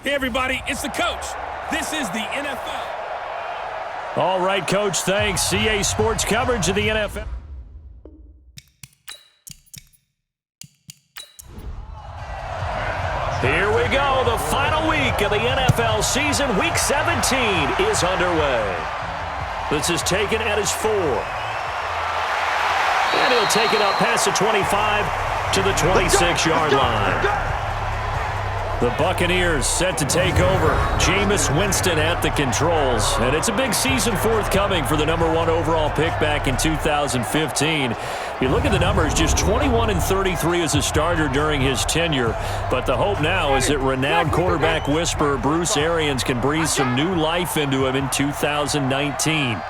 Hey, everybody, it's the coach. This is the NFL. All right, Coach, thanks. CA Sports coverage of the NFL. Here we go. The final week of the NFL season. Week 17 is underway. This is taken at his 4. And he'll take it up past the 25 to the 26-yard line. The Buccaneers set to take over. Jameis Winston at the controls. And it's a big season forthcoming for the #1 overall pick back in 2015. You look at the numbers, just 21-33 as a starter during his tenure. But the hope now is that renowned quarterback whisperer Bruce Arians can breathe some new life into him in 2019.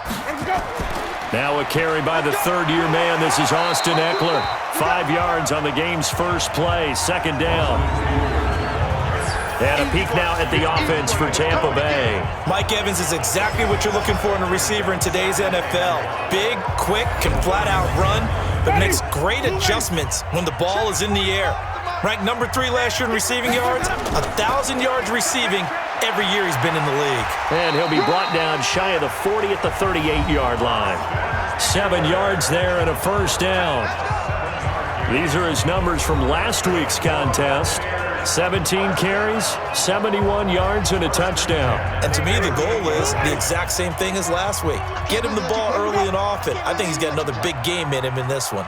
Now a carry by the third-year man. This is Austin Eckler. 5 yards on the game's first play. Second down. And a peek now at the offense for Tampa Bay. Mike Evans is exactly what you're looking for in a receiver in today's NFL. Big, quick, can flat-out run, but makes great adjustments when the ball is in the air. Ranked number 3 last year in receiving yards, 1,000 yards receiving every year he's been in the league. And he'll be brought down shy of the 40 at the 38-yard line. 7 yards there and a first down. These are his numbers from last week's contest. 17 carries, 71 yards, and a touchdown. And to me, the goal is the exact same thing as last week. Get him the ball early and often. I think he's got another big game in him in this one.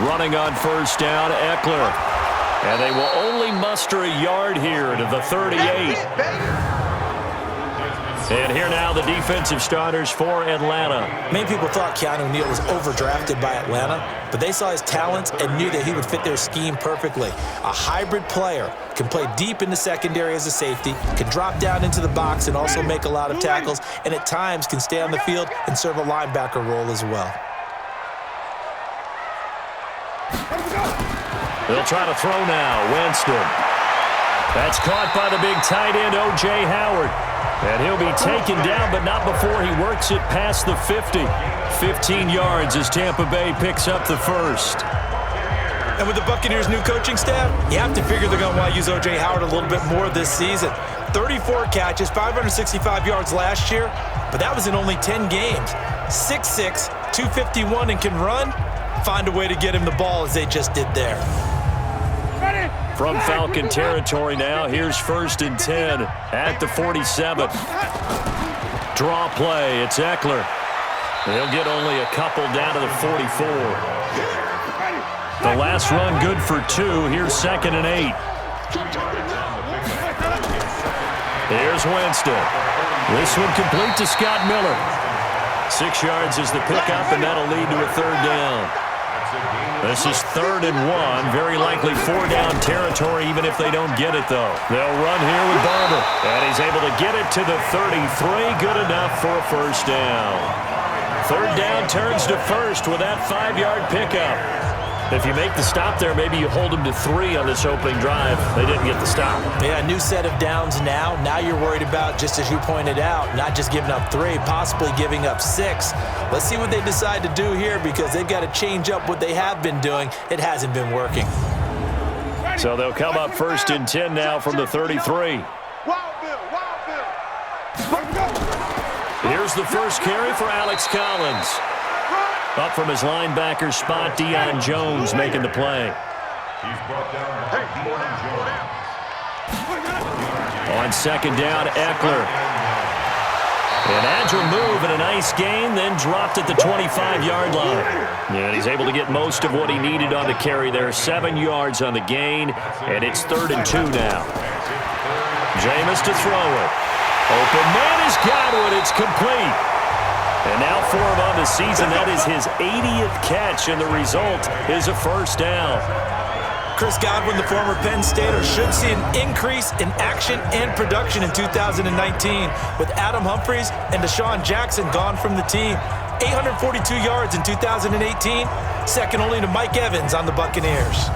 Running on first down, Eckler. And they will only muster a yard here to the 38. And here now the defensive starters for Atlanta. Many people thought Keanu Neal was overdrafted by Atlanta, but they saw his talents and knew that he would fit their scheme perfectly. A hybrid player, can play deep in the secondary as a safety, can drop down into the box and also make a lot of tackles, and at times can stay on the field and serve a linebacker role as well. They'll try to throw now. Winston. That's caught by the big tight end, O.J. Howard. And he'll be taken down, but not before he works it past the 50. 15 yards as Tampa Bay picks up the first. And with the Buccaneers' new coaching staff, you have to figure they're going to want to use O.J. Howard a little bit more this season. 34 catches, 565 yards last year, but that was in only 10 games. 6'6", 251, and can run. Find a way to get him the ball as they just did there. From Falcon territory now, here's 1st and 10 at the 47. Draw play, it's Eckler. They'll get only a couple down to the 44. The last run good for 2. Here's 2nd and 8. Here's Winston. This one complete to Scott Miller. 6 yards is the pickup, and that'll lead to a 3rd down. This is 3rd and 1. Very likely 4-down territory, even if they don't get it, though. They'll run here with Barber. And he's able to get it to the 33. Good enough for a first down. 3rd down turns to 1st with that 5-yard pickup. If you make the stop there, maybe you hold them to 3 on this opening drive. They didn't get the stop. Yeah, new set of downs now. Now you're worried about, just as you pointed out, not just giving up 3, possibly giving up 6. Let's see what they decide to do here because they've got to change up what they have been doing. It hasn't been working. So they'll come up 1st and 10 now from the 33. Here's the first carry for Alex Collins. Up from his linebacker spot, Deion Jones making the play. On 2nd down, Eckler. An agile move and a nice gain, then dropped at the 25-yard line. And he's able to get most of what he needed on the carry there. 7 yards on the gain, and it's 3rd and 2 now. Jameis to throw it. Open man has got it. It's complete. And now for him on the season, that is his 80th catch, and the result is a first down. Chris Godwin, the former Penn Stater, should see an increase in action and production in 2019 with Adam Humphries and Deshaun Jackson gone from the team. 842 yards in 2018, second only to Mike Evans on the Buccaneers.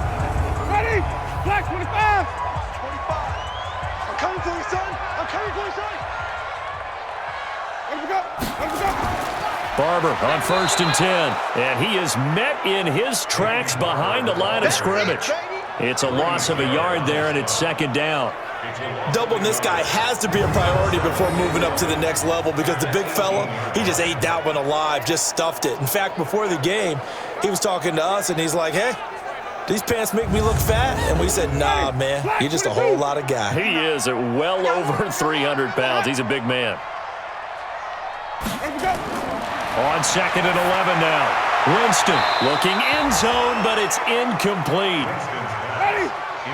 Ready? Black 25! 25. I'm coming for you, son. I'm coming for you, son. Let me go. Let me go. Barber on 1st and 10. And he is met in his tracks behind the line of scrimmage. It's a loss of a yard there, and it's 2nd down. Doubling this guy has to be a priority before moving up to the next level because the big fella, he just ate that one alive, just stuffed it. In fact, before the game, he was talking to us, and he's like, hey, these pants make me look fat? And we said, nah, man, you're just a whole lot of guy. He is at well over 300 pounds. He's a big man. On 2nd and 11 now. Winston looking end zone, but it's incomplete.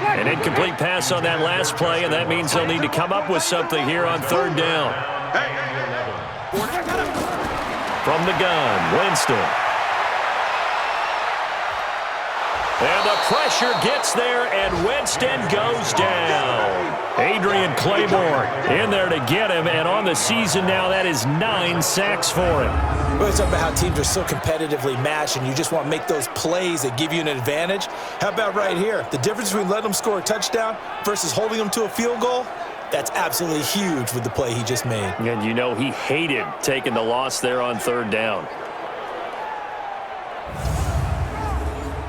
An incomplete pass on that last play, and that means they'll need to come up with something here on 3rd down. From the gun, Winston. And the pressure gets there, and Winston goes down. Adrian Claiborne in there to get him, and on the season now, that is 9 sacks for him. We're talking about how teams are so competitively matched, and you just want to make those plays that give you an advantage. How about right here? The difference between letting them score a touchdown versus holding them to a field goal, that's absolutely huge with the play he just made. And you know he hated taking the loss there on 3rd down.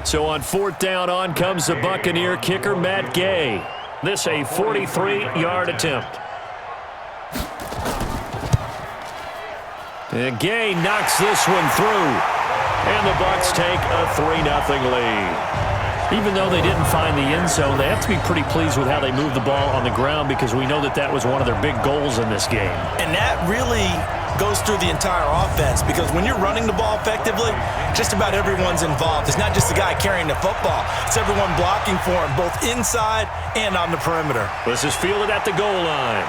So on 4th down, on comes the Buccaneer kicker, Matt Gay. This a 43-yard attempt. And Gay knocks this one through. And the Bucs take a 3-0 lead. Even though they didn't find the end zone, they have to be pretty pleased with how they moved the ball on the ground because we know that that was one of their big goals in this game. And that really goes through the entire offense because when you're running the ball effectively, just about everyone's involved. It's not just the guy carrying the football. It's everyone blocking for him, both inside and on the perimeter. This is fielded at the goal line.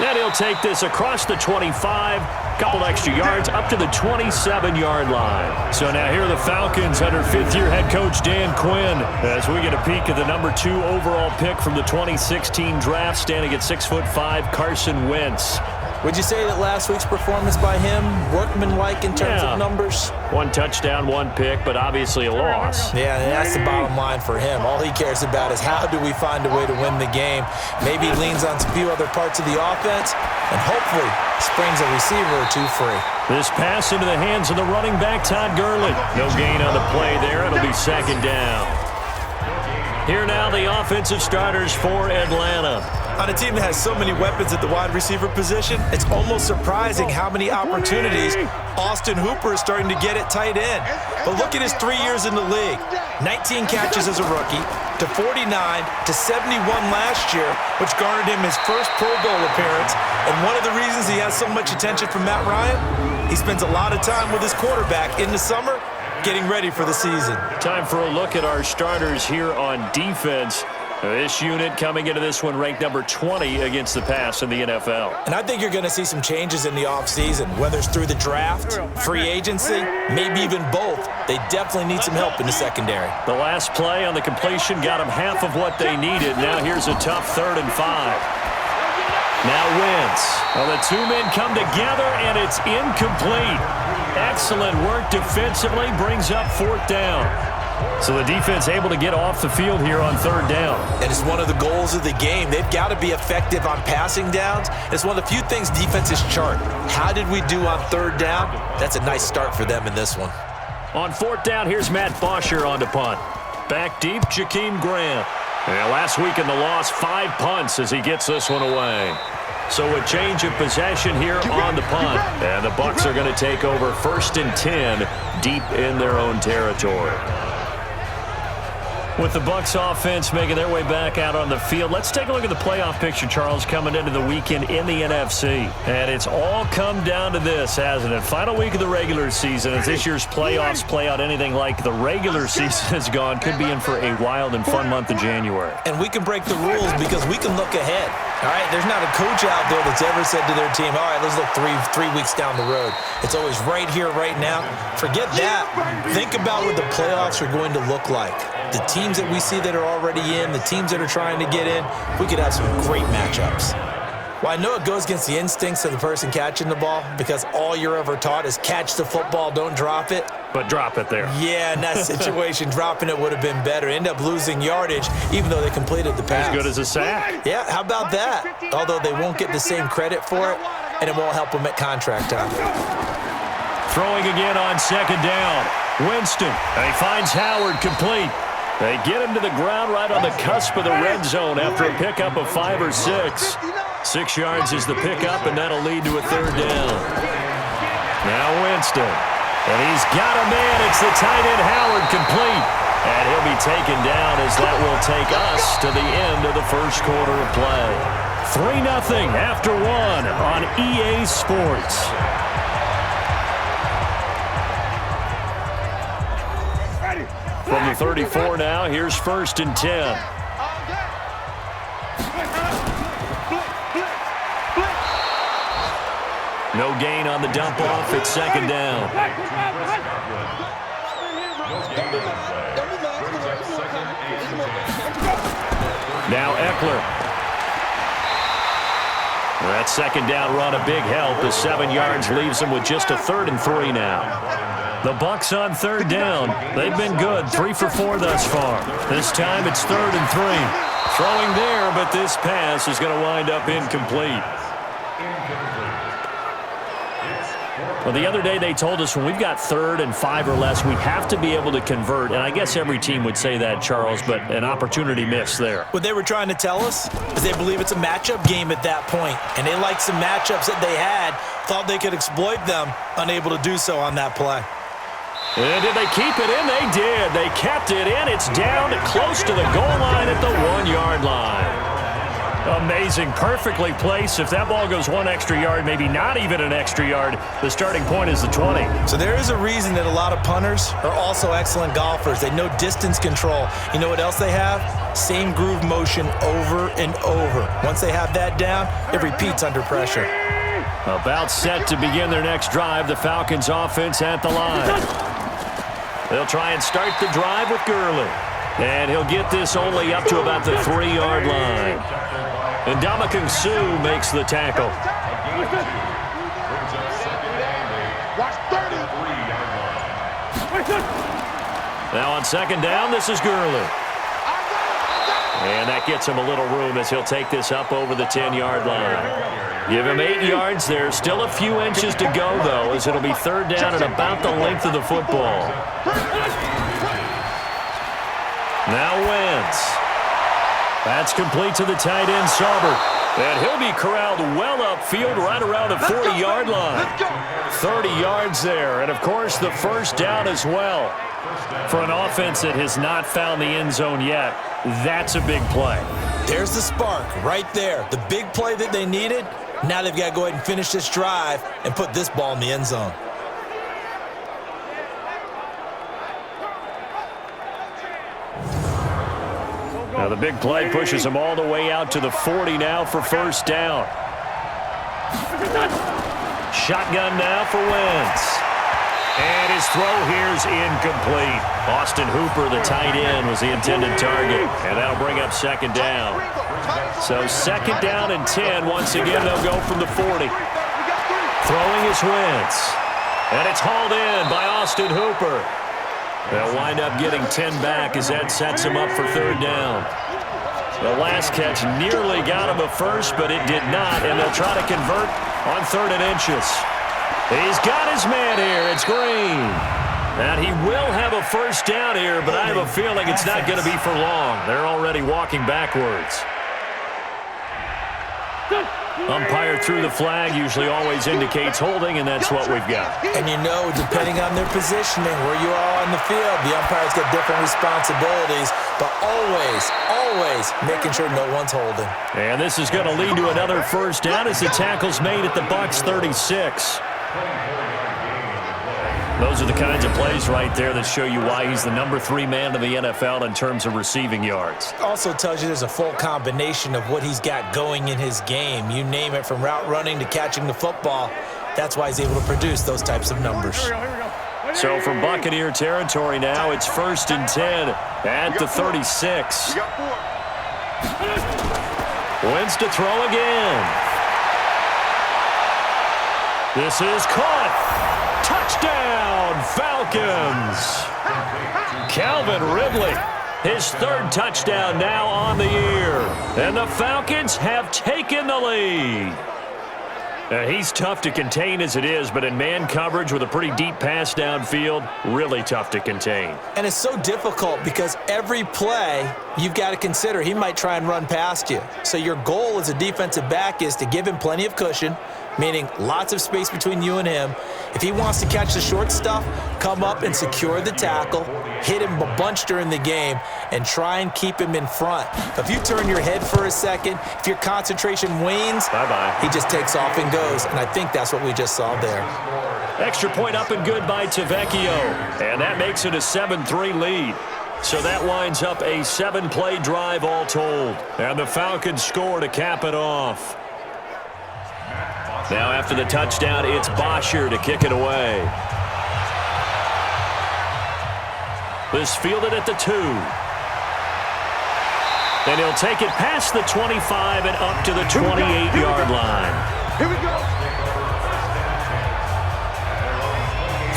And he'll take this across the 25, couple extra yards, up to the 27-yard line. So now here are the Falcons under 5th-year head coach Dan Quinn as we get a peek at the number 2 overall pick from the 2016 draft, standing at 6'5", Carson Wentz. Would you say that last week's performance by him, workmanlike in terms of numbers? 1 touchdown, 1 pick, but obviously a loss. Yeah, that's the bottom line for him. All he cares about is how do we find a way to win the game. Maybe he leans on a few other parts of the offense and hopefully springs a receiver or 2 free. This pass into the hands of the running back, Todd Gurley. No gain on the play there. It'll be 2nd down. Here now the offensive starters for Atlanta. On a team that has so many weapons at the wide receiver position, it's almost surprising how many opportunities Austin Hooper is starting to get at tight end. But look at his 3 years in the league. 19 catches as a rookie, to 49, to 71 last year, which garnered him his first Pro Bowl appearance. And one of the reasons he has so much attention from Matt Ryan, he spends a lot of time with his quarterback in the summer getting ready for the season. Time for a look at our starters here on defense. This unit coming into this one ranked number 20 against the pass in the NFL. And I think you're going to see some changes in the offseason, whether it's through the draft, free agency, maybe even both. They definitely need some help in the secondary. The last play on the completion got them half of what they needed. Now here's a tough 3rd and 5. Now Wentz. Well, the 2 men come together, and it's incomplete. Excellent work defensively, brings up 4th down. So the defense able to get off the field here on 3rd down. And it's one of the goals of the game. They've got to be effective on passing downs. It's one of the few things defenses chart. How did we do on 3rd down? That's a nice start for them in this one. On 4th down, here's Matt Bosher on to punt. Back deep, Jakeem Grant. And last week in the loss, 5 punts as he gets this one away. So a change of possession here on the punt. And the Bucs are going to take over 1st and 10 deep in their own territory. With the Bucs offense making their way back out on the field, let's take a look at the playoff picture, Charles, coming into the weekend in the NFC. And it's all come down to this, hasn't it? Final week of the regular season. As this year's playoffs play out anything like the regular season has gone, could be in for a wild and fun month of January. And we can break the rules because we can look ahead. All right, there's not a coach out there that's ever said to their team, all right, let's look three weeks down the road. It's always right here, right now. Forget that. Think about what the playoffs are going to look like. The teams that we see that are already in, the teams that are trying to get in, we could have some great matchups. Well, I know it goes against the instincts of the person catching the ball because all you're ever taught is catch the football, don't drop it. But drop it there. Yeah, in that situation, dropping it would have been better. End up losing yardage, even though they completed the pass. As good as a sack. Yeah, how about that? Although they won't get the same credit for it, and it won't help them at contract time. Throwing again on 2nd down. Winston, and he finds Howard complete. They get him to the ground right on the cusp of the red zone after a pickup of 5 or 6. 6 yards is the pickup, and that'll lead to a third down. Now Winston. And he's got a man. It's the tight end Howard, complete. And he'll be taken down as that will take us to the end of the first quarter of play. 3-0 after 1 on EA Sports. From the 34 now, here's 1st and 10. No gain on the dump off. It's 2nd down. Now Eckler. That 2nd down run a big help. The 7 yards leaves him with just a 3rd and 3 now. The Bucs on 3rd down. They've been good, 3 for 4 thus far. This time it's 3rd and 3. Throwing there, but this pass is going to wind up incomplete. Well, the other day they told us when we've got 3rd and 5 or less, we have to be able to convert. And I guess every team would say that, Charles, but an opportunity missed there. What they were trying to tell us is they believe it's a matchup game at that point. And they liked some matchups that they had, thought they could exploit them, unable to do so on that play. And did they keep it in? They did. They kept it in. It's down close to the goal line at the 1-yard line. Amazing. Perfectly placed. If that ball goes 1 extra yard, maybe not even an extra yard, the starting point is the 20. So there is a reason that a lot of punters are also excellent golfers. They know distance control. You know what else they have? Same groove motion over and over. Once they have that down, it repeats under pressure. About set to begin their next drive, the Falcons offense at the line. They'll try and start the drive with Gurley. And he'll get this only up to about the 3-yard line. And Ndamukong Suh makes the tackle. Now on 2nd down, this is Gurley. And that gets him a little room as he'll take this up over the 10-yard line. Give him 8 yards there. Still a few inches to go, though, as it'll be 3rd down and about the length of the football. Now Wentz. That's complete to the tight end, Sauber. And he'll be corralled well upfield right around the 40-yard line. 30 yards there. And, of course, the 1st down as well. For an offense that has not found the end zone yet, that's a big play. There's the spark right there. The big play that they needed. Now they've got to go ahead and finish this drive and put this ball in the end zone. Now the big play pushes him all the way out to the 40 now for 1st down. Shotgun now for Wentz. And his throw here is incomplete. Austin Hooper, the tight end, was the intended target. And that'll bring up 2nd down. So 2nd down and 10. Once again, they'll go from the 40. Throwing is Wentz. And it's hauled in by Austin Hooper. They'll wind up getting 10 back as that sets him up for 3rd down. The last catch nearly got him a first, but it did not. And they'll try to convert on 3rd and inches. He's got his man here. It's Green. And he will have a 1st down here, but I have a feeling it's not going to be for long. They're already walking backwards. Umpire threw the flag, usually always indicates holding, and that's what we've got. And you know, depending on their positioning, where you are on the field, the umpire's got different responsibilities, but always making sure no one's holding. And this is going to lead to another 1st down as the tackle's made at the Bucs 36. Those are the kinds of plays right there that show you why he's the number 3 man in the NFL in terms of receiving yards. Also tells you there's a full combination of what he's got going in his game. You name it, from route running to catching the football. That's why he's able to produce those types of numbers. So from Buccaneer territory now, it's 1st and 10 at the 36. Wentz to throw again. This is caught. Touchdown, Falcons! Calvin Ridley, his 3rd touchdown now on the year. And the Falcons have taken the lead. He's tough to contain as it is, but in man coverage with a pretty deep pass downfield, really tough to contain. And it's so difficult because every play you've got to consider he might try and run past you. So your goal as a defensive back is to give him plenty of cushion, meaning lots of space between you and him. If he wants to catch the short stuff, come up and secure the tackle, hit him a bunch during the game, and try and keep him in front. If you turn your head for a second, if your concentration wanes, bye-bye. He just takes off and goes, and I think that's what we just saw there. Extra point up and good by Tavecchio, and that makes it a 7-3 lead. So that winds up a 7-play drive all told, and the Falcons score to cap it off. Now after the touchdown, it's Bosher to kick it away. This fielded at the 2. And he'll take it past the 25 and up to the 28-yard line. Here we go.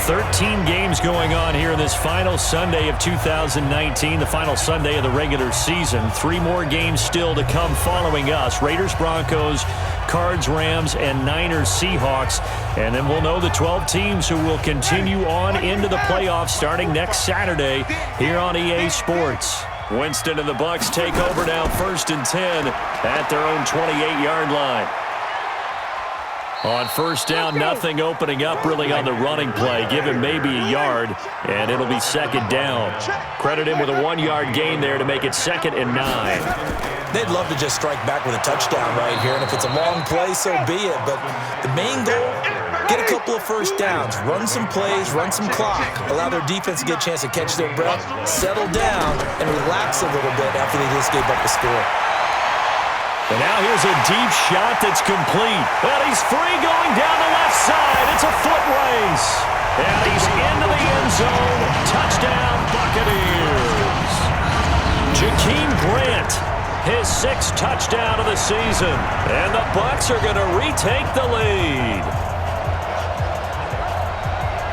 13 games going on here in this final Sunday of 2019, the final Sunday of the regular season. 3 more games still to come following us. Raiders, Broncos, Cards, Rams, and Niners, Seahawks. And then we'll know the 12 teams who will continue on into the playoffs starting next Saturday here on EA Sports. Winston and the Bucs take over now 1st and 10 at their own 28-yard line. On first down, nothing opening up really on the running play. Give him maybe a yard, and it'll be 2nd down. Credit him with a 1-yard gain there to make it 2nd and 9. They'd love to just strike back with a touchdown right here, and if it's a long play, so be it. But the main goal, get a couple of first downs, run some plays, run some clock, allow their defense to get a chance to catch their breath, settle down, and relax a little bit after they just gave up the score. And now here's a deep shot that's complete. And he's free going down the left side. It's a foot race. And he's into the end zone. Touchdown, Buccaneers. Jakeem Grant, his 6th touchdown of the season. And the Bucs are going to retake the lead.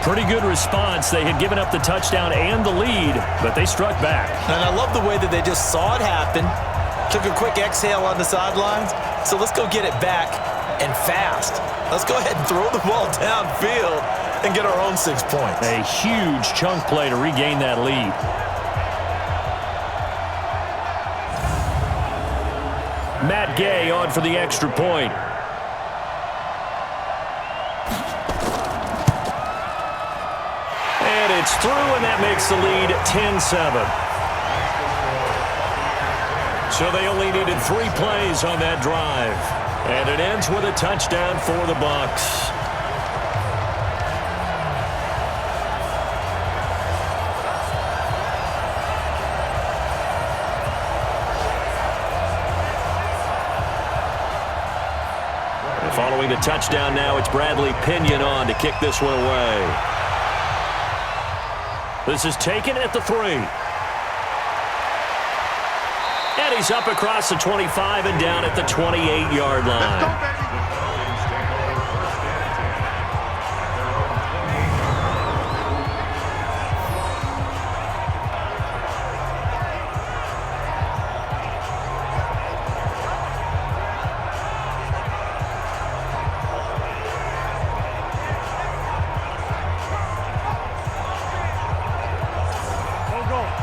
Pretty good response. They had given up the touchdown and the lead, but they struck back. And I love the way that they just saw it happen. Took a quick exhale on the sidelines. So let's go get it back and fast. Let's go ahead and throw the ball downfield and get our own 6 points. A huge chunk play to regain that lead. Matt Gay on for the extra point. And it's through, and that makes the lead 10-7. So they only needed 3 plays on that drive. And it ends with a touchdown for the Bucs. And following the touchdown now, it's Bradley Pinion on to kick this one away. This is taken at the 3. And he's up across the 25 and down at the 28-yard line.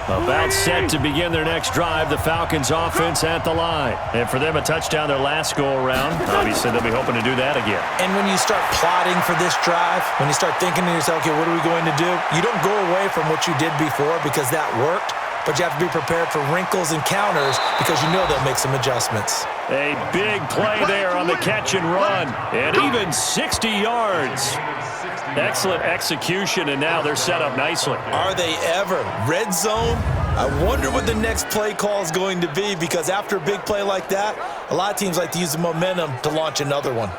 About set to begin their next drive. The Falcons offense at the line. And for them, a touchdown their last go-around. Obviously, they'll be hoping to do that again. And when you start plotting for this drive, when you start thinking to yourself, okay, what are we going to do? You don't go away from what you did before because that worked, but you have to be prepared for wrinkles and counters because you know they'll make some adjustments. A big play there on the catch and run. And even 60 yards. Excellent execution, and now they're set up nicely. Are they ever? Red zone? I wonder what the next play call is going to be because after a big play like that, a lot of teams like to use the momentum to launch another one.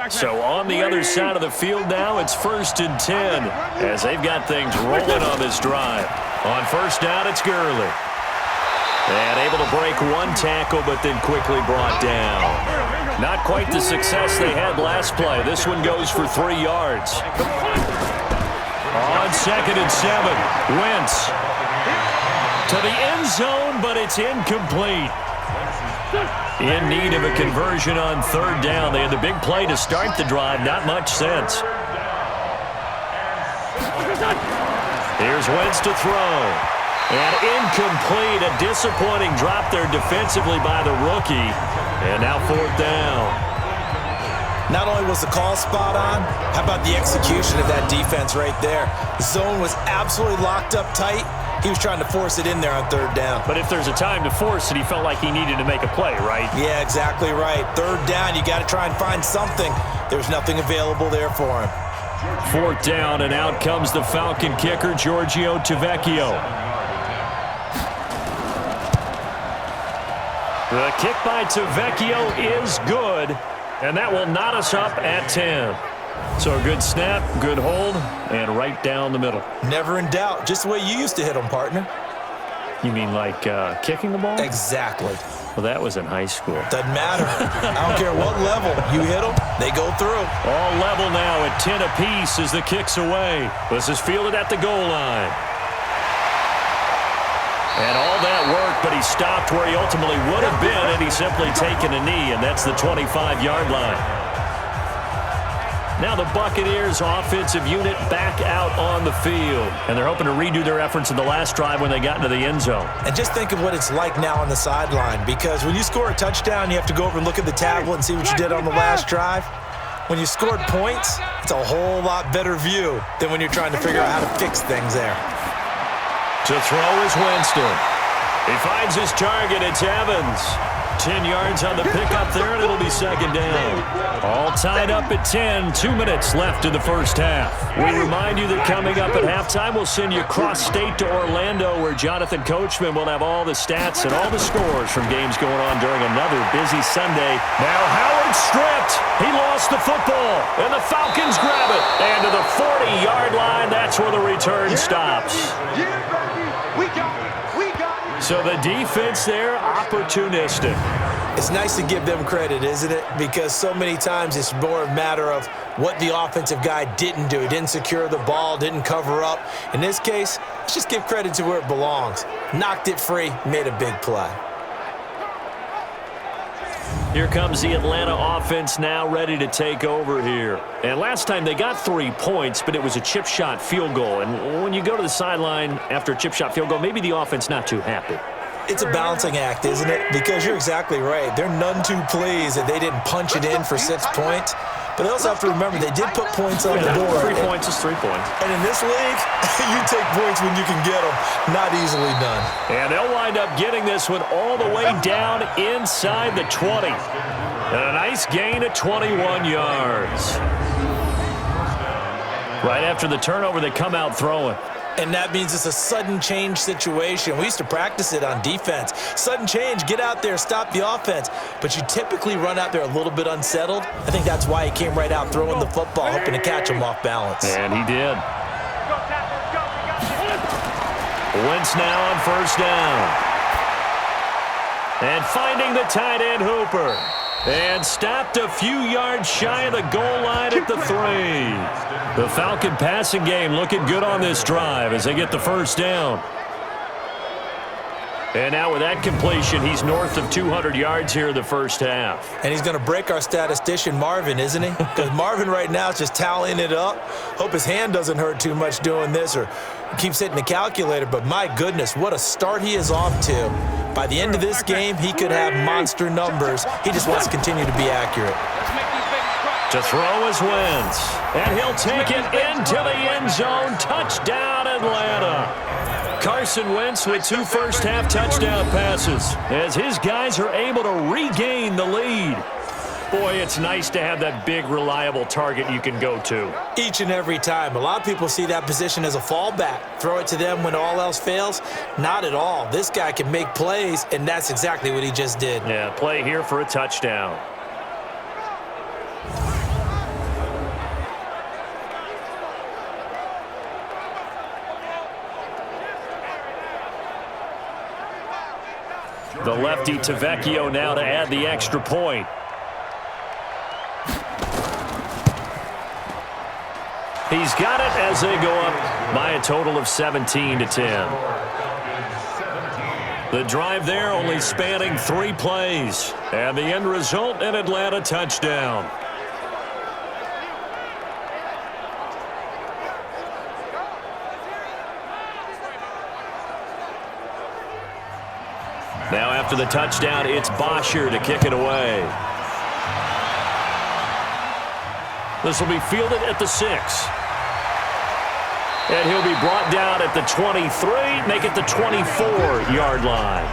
So on the other side of the field now, it's 1st and 10 as they've got things rolling on this drive. On first down, it's Gurley. And able to break one tackle, but then quickly brought down. Not quite the success they had last play. This one goes for 3 yards. On 2nd and 7, Wentz to the end zone, but it's incomplete. In need of a conversion on 3rd down. They had the big play to start the drive. Not much sense. Here's Wentz to throw. And incomplete. A disappointing drop there defensively by the rookie. And now 4th down. Not only was the call spot on, how about the execution of that defense right there? The zone was absolutely locked up tight. He was trying to force it in there on 3rd down. But if there's a time to force it, he felt like he needed to make a play, right? Yeah, exactly right. 3rd down, you got to try and find something. There's nothing available there for him. 4th down, and out comes the Falcon kicker, Giorgio Tavecchio. The kick by Tavecchio is good, and that will knot us up at 10. So a good snap, good hold, and right down the middle. Never in doubt. Just the way you used to hit them, partner. You mean like kicking the ball? Exactly. Well, that was in high school. Doesn't matter. I don't care what level. You hit them, they go through. All level now at 10 apiece as the kick's away. This is fielded at the goal line. And all that work, but he stopped where he ultimately would have been had he simply taken a knee, and that's the 25-yard line. Now the Buccaneers offensive unit back out on the field. And they're hoping to redo their efforts in the last drive when they got into the end zone. And just think of what it's like now on the sideline, because when you score a touchdown, you have to go over and look at the tablet and see what you did on the last drive. When you scored points, it's a whole lot better view than when you're trying to figure out how to fix things there. To throw is Winston. He finds his target. It's Evans. 10 yards on the pickup there, and it'll be 2nd down. All tied up at 10. 2 minutes left in the first half. We remind you that coming up at halftime, we'll send you cross-state to Orlando, where Jonathan Coachman will have all the stats and all the scores from games going on during another busy Sunday. Now Howard stripped. He lost the football, and the Falcons grab it. And to the 40-yard line, that's where the return stops. So the defense there, opportunistic. It's nice to give them credit, isn't it? Because so many times it's more a matter of what the offensive guy didn't do. He didn't secure the ball, didn't cover up. In this case, let's just give credit to where it belongs. Knocked it free, made a big play. Here comes the Atlanta offense now ready to take over here. And last time they got 3 points, but it was a chip shot field goal. And when you go to the sideline after a chip shot field goal, maybe the offense not too happy. It's a balancing act, isn't it? Because you're exactly right. They're none too pleased that they didn't punch it in for 6 points. But they also have to remember they did put points on the board. 3 points is 3 points. And in this league, you take points when you can get them. Not easily done. And they'll wind up getting this one all the way down inside the 20. And a nice gain of 21 yards. Right after the turnover, they come out throwing. And that means it's a sudden change situation. We used to practice it on defense. Sudden change, get out there, stop the offense. But you typically run out there a little bit unsettled. I think that's why he came right out throwing the football, hoping to catch him off balance. And he did. Wentz now on 1st down. And finding the tight end Hooper. And stopped a few yards shy of the goal line at the 3. The Falcon passing game looking good on this drive as they get the 1st down. And now with that completion, he's north of 200 yards here in the first half. And he's going to break our statistician Marvin, isn't he? Because Marvin right now is just tallying it up. Hope his hand doesn't hurt too much doing this or keeps hitting the calculator. But my goodness, what a start he is off to. By the end of this game, he could have monster numbers. He just wants to continue to be accurate. To throw is Wentz. And he'll take it into the end zone. Touchdown, Atlanta. Carson Wentz with 2 first-half touchdown passes as his guys are able to regain the lead. Boy, it's nice to have that big, reliable target you can go to. Each and every time. A lot of people see that position as a fallback. Throw it to them when all else fails. Not at all. This guy can make plays, and that's exactly what he just did. Yeah, play here for a touchdown. The lefty Tavecchio now to add the extra point. He's got it as they go up by a total of 17-10. The drive there only spanning 3 plays. And the end result, an Atlanta touchdown. Now after the touchdown, it's Bosher to kick it away. This will be fielded at the 6. And he'll be brought down at the 23, make it the 24-yard line.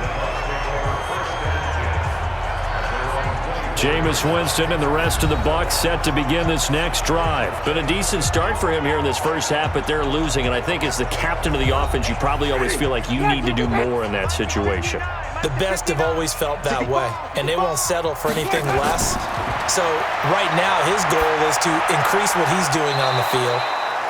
Jameis Winston and the rest of the Bucs set to begin this next drive. Been a decent start for him here in this first half, but they're losing. And I think as the captain of the offense, you probably always feel like you need to do more in that situation. The best have always felt that way, and they won't settle for anything less. So right now, his goal is to increase what he's doing on the field,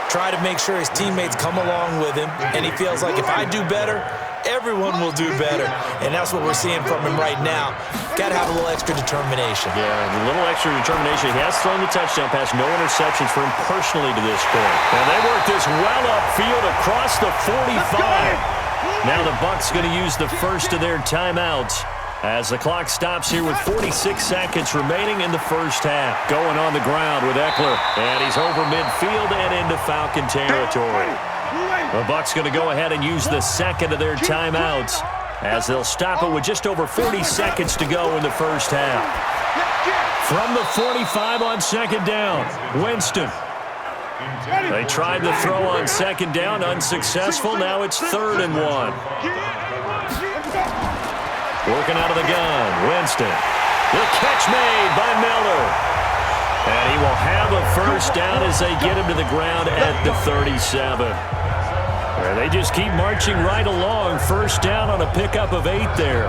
try to make sure his teammates come along with him, and he feels like if I do better, everyone will do better. And that's what we're seeing from him right now. Got to have a little extra determination. Yeah, a little extra determination. He has thrown the touchdown pass, no interceptions for him personally to this point. And they work this well upfield across the 45. Now the Bucs going to use the first of their timeouts as the clock stops here with 46 seconds remaining in the first half. Going on the ground with Eckler, and he's over midfield and into Falcon territory. The Bucs going to go ahead and use the second of their timeouts as they'll stop it with just over 40 seconds to go in the first half. From the 45 on second down, Winston. They tried to throw on second down, unsuccessful. Now it's 3rd and 1. Working out of the gun, Winston. The catch made by Miller. And he will have a first down as they get him to the ground at the 37. And they just keep marching right along. First down on a pickup of 8 there.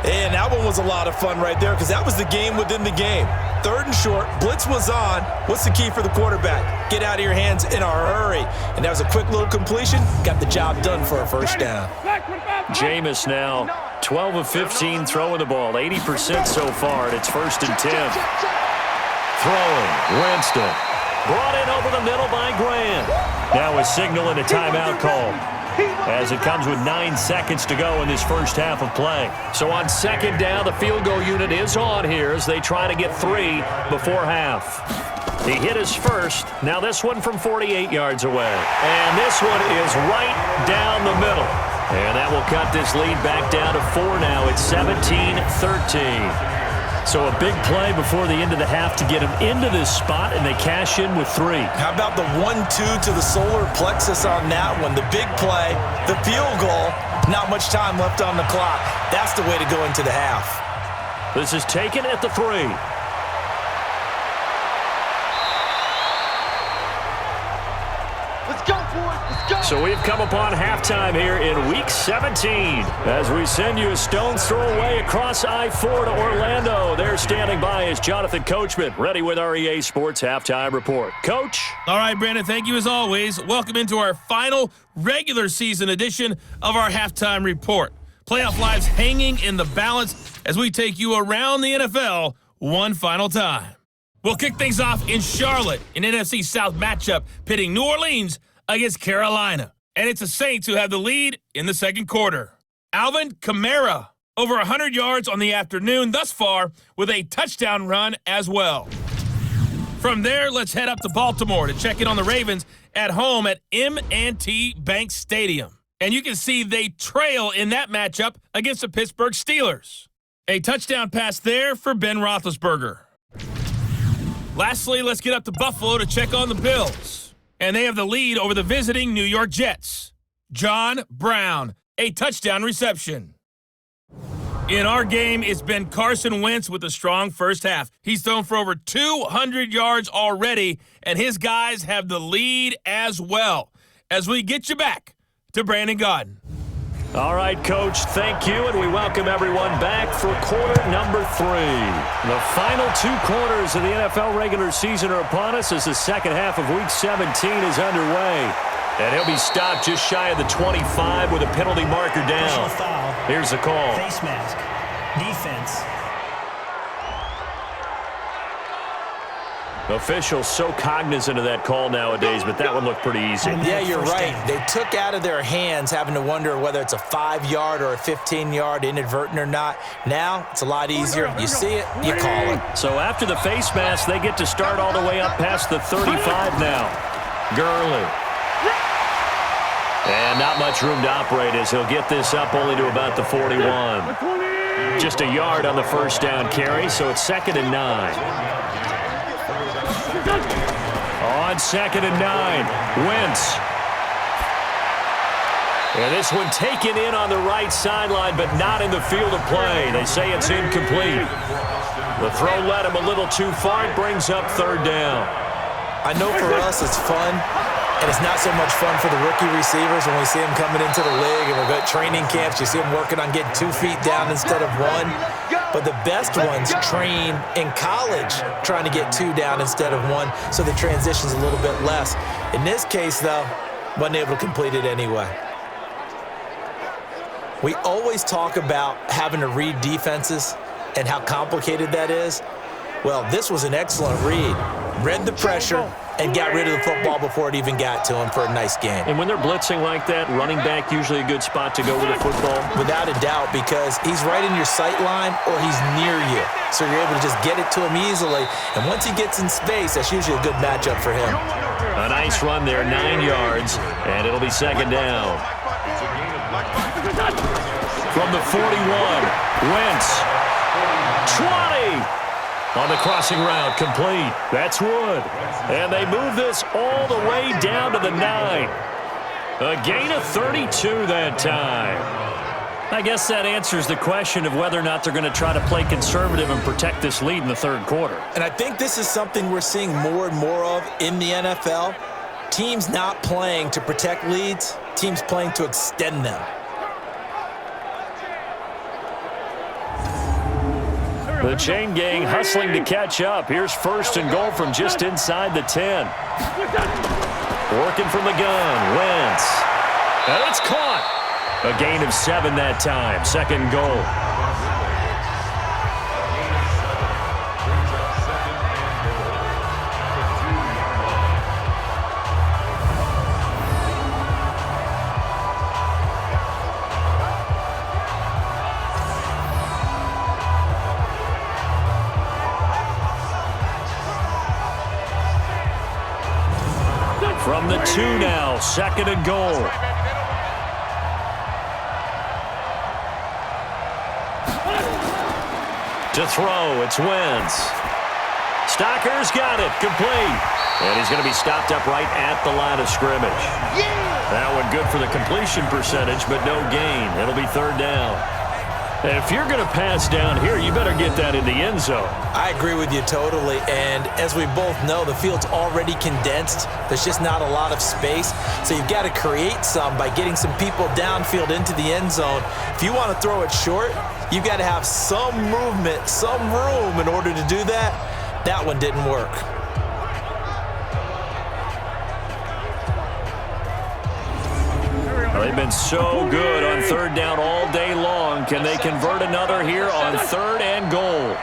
And that one was a lot of fun right there because that was the game within the game. 3rd and short, blitz was on. What's the key for the quarterback? Get out of your hands in a hurry. And that was a quick little completion. Got the job done for a first down. Jameis now 12 of 15 throwing the ball, 80% so far, and it's 1st and 10. Throwing, Winston. Brought in over the middle by Graham. Now a signal and a timeout call as it comes with 9 seconds to go in this first half of play. So on second down, the field goal unit is on here as they try to get 3 before half. He hit his first. Now this one from 48 yards away. And this one is right down the middle. And that will cut this lead back down to 4 now. It's 17-13. So a big play before the end of the half to get him into this spot, and they cash in with 3. How about the 1-2 to the solar plexus on that one? The big play, the field goal, not much time left on the clock. That's the way to go into the half. This is taken at the 3. Let's go, boys. Let's go. So we've come upon halftime here in Week 17 as we send you a stone's throw away across I-4 to Orlando. There standing by is Jonathan Coachman, ready with our EA Sports Halftime Report. Coach? All right, Brandon, thank you as always. Welcome into our final regular season edition of our Halftime Report. Playoff lives hanging in the balance as we take you around the NFL one final time. We'll kick things off in Charlotte, an NFC South matchup pitting New Orleans against Carolina. And it's the Saints who have the lead in the second quarter. Alvin Kamara, over 100 yards on the afternoon thus far with a touchdown run as well. From there, let's head up to Baltimore to check in on the Ravens at home at M&T Bank Stadium. And you can see they trail in that matchup against the Pittsburgh Steelers. A touchdown pass there for Ben Roethlisberger. Lastly, let's get up to Buffalo to check on the Bills. And they have the lead over the visiting New York Jets. John Brown, a touchdown reception. In our game, it's been Carson Wentz with a strong first half. He's thrown for over 200 yards already, and his guys have the lead as well. As we get you back to Brandon Gaudin. All right, Coach, thank you, and we welcome everyone back for quarter number 3. The final 2 quarters of the NFL regular season are upon us as the second half of Week 17 is underway. And he'll be stopped just shy of the 25 with a penalty marker down. Foul. Here's the call. Face mask. Defense. Officials so cognizant of that call nowadays, but that one looked pretty easy. Yeah, you're right. They took out of their hands having to wonder whether it's a 5-yard or a 15-yard inadvertent or not. Now, it's a lot easier. You see it, you call it. So after the face mask, they get to start all the way up past the 35 now. Gurley. And not much room to operate as he'll get this up only to about the 41. Just a yard on the first down carry, so it's 2nd and 9. On 2nd and 9, Wentz. And this one taken in on the right sideline, but not in the field of play. They say it's incomplete. The throw led him a little too far. It brings up 3rd down. I know for us it's fun, and it's not so much fun for the rookie receivers when we see them coming into the league and we're at training camps. You see them working on getting 2 feet down instead of 1. But the best ones train in college trying to get 2 down instead of 1, so the transition's a little bit less. In this case, though, wasn't able to complete it anyway. We always talk about having to read defenses and how complicated that is. Well, this was an excellent read. Read the pressure and got rid of the football before it even got to him for a nice game. And when they're blitzing like that, running back usually a good spot to go with the football? Without a doubt, because he's right in your sight line or he's near you. So you're able to just get it to him easily. And once he gets in space, that's usually a good matchup for him. A nice run there, 9 yards, and it'll be 2nd down. From the 41, Wentz. 20! On the crossing route, complete. That's Wood. And they move this all the way down to the 9. A gain of 32 that time. I guess that answers the question of whether or not they're going to try to play conservative and protect this lead in the 3rd quarter. And I think this is something we're seeing more and more of in the NFL. Teams not playing to protect leads, teams playing to extend them. The chain gang hustling to catch up. Here's 1st and goal from just inside the 10. Working from the gun, Wentz. And it's caught. A gain of 7 that time. 2nd goal. From the 2 now, 2nd and goal. To throw, it's Wentz. Stocker's got it, complete. And he's going to be stopped up right at the line of scrimmage. That one good for the completion percentage, but no gain. It'll be 3rd down. If you're going to pass down here, you better get that in the end zone. I agree with you totally, and as we both know, the field's already condensed. There's just not a lot of space, so you've got to create some by getting some people downfield into the end zone. If you want to throw it short, you've got to have some movement, some room in order to do that. That one didn't work. They've been so good on 3rd down all day long. Can they convert another here on 3rd and goal?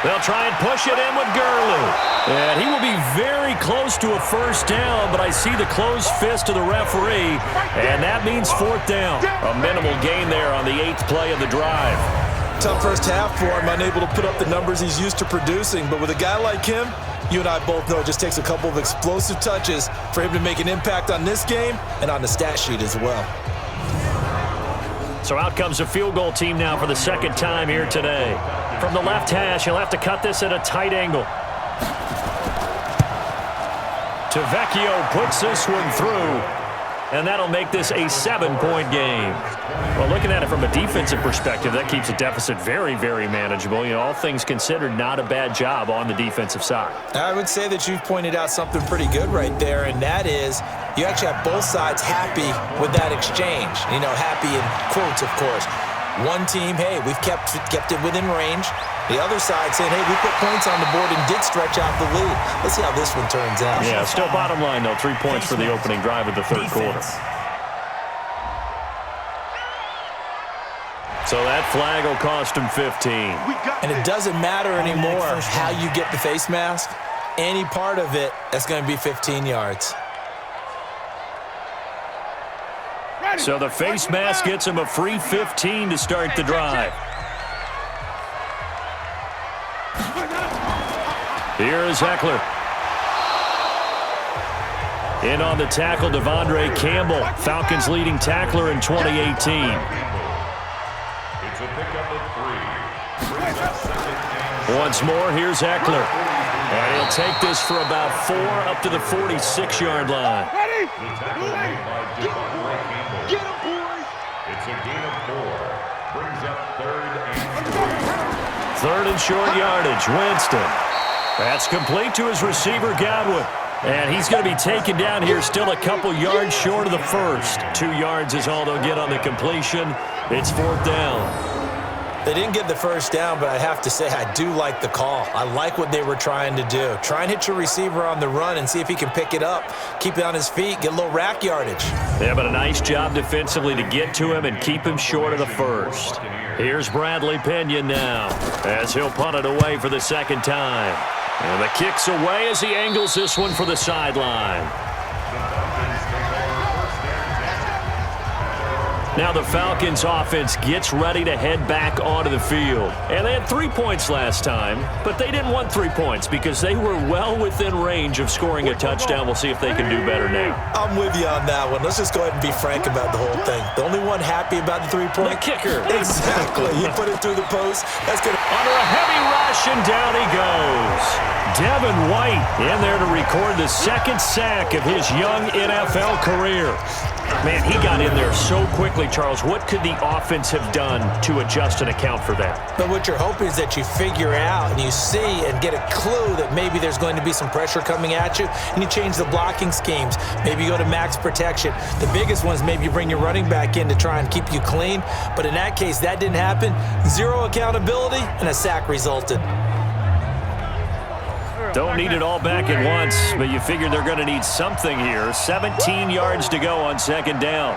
They'll try and push it in with Gurley. And he will be very close to a 1st down, but I see the closed fist of the referee, and that means 4th down. A minimal gain there on the 8th play of the drive. Tough first half for him, unable to put up the numbers he's used to producing, but with a guy like him, you and I both know it just takes a couple of explosive touches for him to make an impact on this game and on the stat sheet as well. So out comes a field goal team now for the 2nd time here today. From the left hash, he'll have to cut this at a tight angle. Tavecchio puts this one through, and that'll make this a 7-point game. Well, looking at it from a defensive perspective, that keeps the deficit very, very manageable. You know, all things considered, not a bad job on the defensive side. I would say that you've pointed out something pretty good right there, and that is you actually have both sides happy with that exchange. You know, happy in quotes, of course. One team, hey, we've kept it within range. The other side saying, hey, we put points on the board and did stretch out the lead. Let's see how this one turns out. Yeah, still bottom line, though, 3 points for the opening drive of the third quarter. So that flag will cost him 15. And it doesn't matter anymore how you get the face mask. Any part of it, that's going to be 15 yards. So the face mask gets him a free 15 to start the drive. Here is Eckler. In on the tackle, Devondre Campbell, Falcons leading tackler in 2018. Once more, here's Eckler. And he'll take this for about 4 up to the 46-yard line. Ready? Get him, boys! It's a gain of 4. Brings up 3rd and 3rd and short yardage, Winston. That's complete to his receiver, Godwin. And he's going to be taken down here, still a couple yards short of the first. 2 yards is all they'll get on the completion. It's 4th down. They didn't get the first down, but I have to say I do like the call. I like what they were trying to do. Try and hit your receiver on the run and see if he can pick it up, keep it on his feet, get a little rack yardage. Yeah, but a nice job defensively to get to him and keep him short of the first. Here's Bradley Pinion now as he'll punt it away for the second time. And the kick's away as he angles this one for the sideline. Now the Falcons offense gets ready to head back onto the field. And they had 3 points last time, but they didn't want 3 points because they were well within range of scoring a touchdown. We'll see if they can do better now. I'm with you on that one. Let's just go ahead and be frank about the whole thing. The only one happy about the 3-point? The kicker. Exactly. You put it through the post. That's good. Under a heavy rush, and down he goes. Devin White in there to record the 2nd sack of his young NFL career. Man, he got in there so quickly, Charles. What could the offense have done to adjust and account for that? But what you're hoping is that you figure out and you see and get a clue that maybe there's going to be some pressure coming at you, and you change the blocking schemes. Maybe you go to max protection. The biggest one is maybe you bring your running back in to try and keep you clean. But in that case, that didn't happen. 0 accountability, and a sack resulted. Don't need it all back at once, but you figure they're going to need something here. 17 yards to go on 2nd down.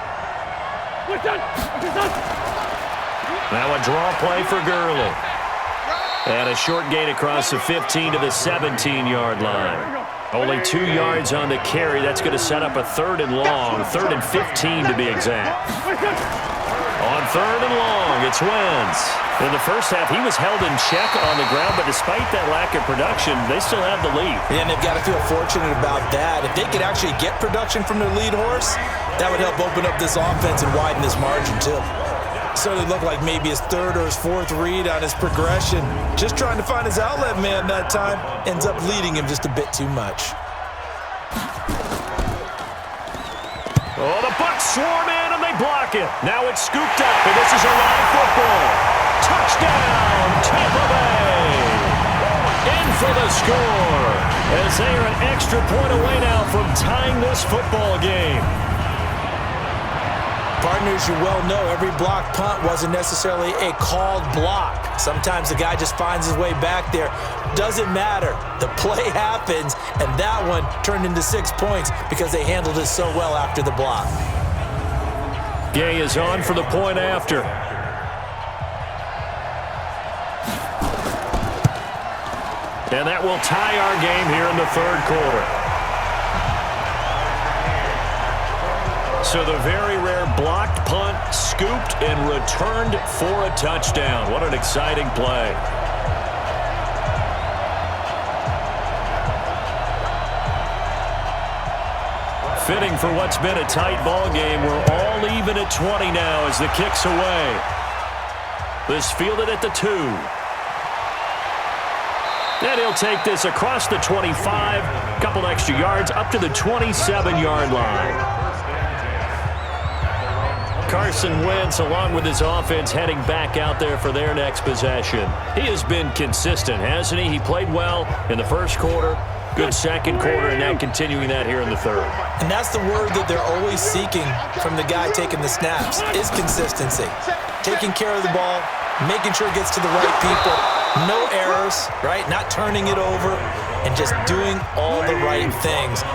Now a draw play for Gurley. And a short gain across the 15 to the 17-yard line. Only 2 yards on the carry. That's going to set up a 3rd and long, 3rd and 15 to be exact. On 3rd and long, it's Wentz. In the first half, he was held in check on the ground, but despite that lack of production, they still have the lead. And they've got to feel fortunate about that. If they could actually get production from their lead horse, that would help open up this offense and widen this margin, too. Certainly looked like maybe his 3rd or his 4th read on his progression. Just trying to find his outlet man that time. Ends up leading him just a bit too much. Oh, the Bucs swarm in and they block it. Now it's scooped up, and this is a live football. Touchdown, Tampa Bay. In for the score as they are an extra point away now from tying this football game. Partners, you well know every block punt wasn't necessarily a called block. Sometimes the guy just finds his way back there. Doesn't matter. The play happens, and that one turned into 6 points because they handled it so well after the block. Gay is on for the point after. And that will tie our game here in the 3rd quarter. So the very rare blocked punt, scooped and returned for a touchdown. What an exciting play. Fitting for what's been a tight ball game. We're all even at 20 now as the kick's away. This fielded at the 2. And he'll take this across the 25, couple extra yards up to the 27-yard line. Carson Wentz, along with his offense, heading back out there for their next possession. He has been consistent, hasn't he? He played well in the first quarter. Good second quarter, and now continuing that here in the third. And that's the word that they're always seeking from the guy taking the snaps, is consistency. Taking care of the ball, making sure it gets to the right people, no errors, right? Not turning it over, and just doing all the right things.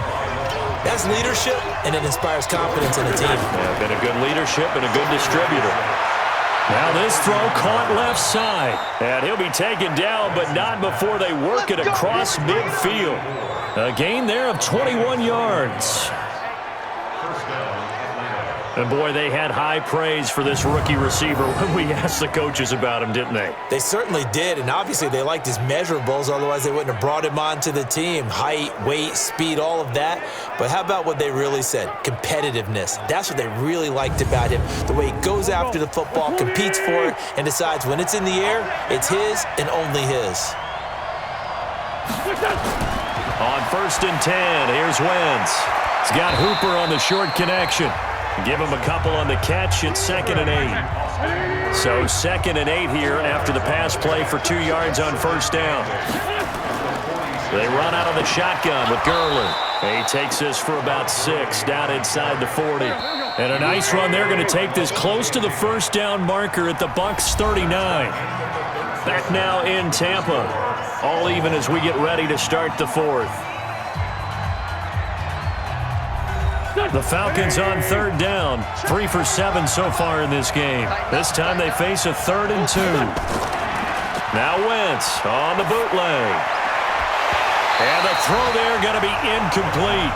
That's leadership, and it inspires confidence in a team. Yeah, been a good leadership and a good distributor. Now this throw caught left side. And he'll be taken down, but not before they work it across midfield. A gain there of 21 yards. And, boy, they had high praise for this rookie receiver when we asked the coaches about him, didn't they? They certainly did, and obviously they liked his measurables, otherwise they wouldn't have brought him onto the team. Height, weight, speed, all of that. But how about what they really said? Competitiveness. That's what they really liked about him. The way he goes after the football, competes for it, and decides when it's in the air, it's his and only his. On 1st and 10, here's Wentz. He's got Hooper on the short connection. Give him a couple on the catch. It's 2nd and 8. So 2nd and 8 here after the pass play for 2 yards on 1st down. They run out of the shotgun with Gurley. He takes this for about 6 down inside the 40. And a nice run. They're going to take this close to the 1st down marker at the Bucs 39. Back now in Tampa. All even as we get ready to start the 4th. The Falcons on 3rd down. 3 for 7 so far in this game. This time they face a 3rd and 2. Now Wentz on the bootleg. And the throw there going to be incomplete.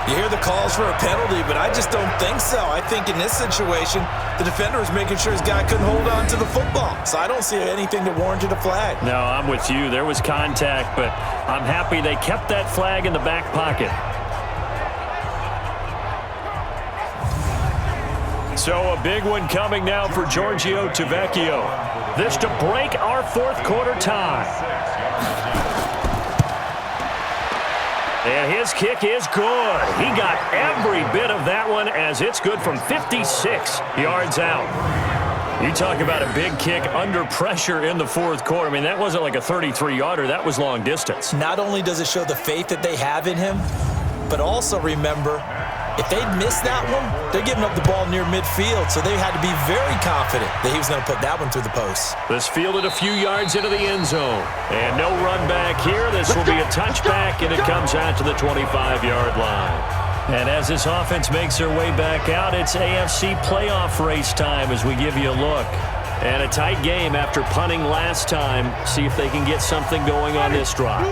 You hear the calls for a penalty, but I just don't think so. I think in this situation, the defender was making sure his guy couldn't hold on to the football. So I don't see anything that warranted a flag. No, I'm with you. There was contact, but I'm happy they kept that flag in the back pocket. So a big one coming now for Giorgio Tavecchio. This to break our 4th quarter tie. And his kick is good. He got every bit of that one as it's good from 56 yards out. You talk about a big kick under pressure in the 4th quarter. I mean, that wasn't like a 33-yarder. That was long distance. Not only does it show the faith that they have in him, but also remember, if they'd missed that one, they're giving up the ball near midfield, so they had to be very confident that he was going to put that one through the post. This fielded a few yards into the end zone. And no run back here. This will be a touchback, and it comes out to the 25-yard line. And as this offense makes their way back out, it's AFC playoff race time as we give you a look. And a tight game after punting last time. See if they can get something going on this drive.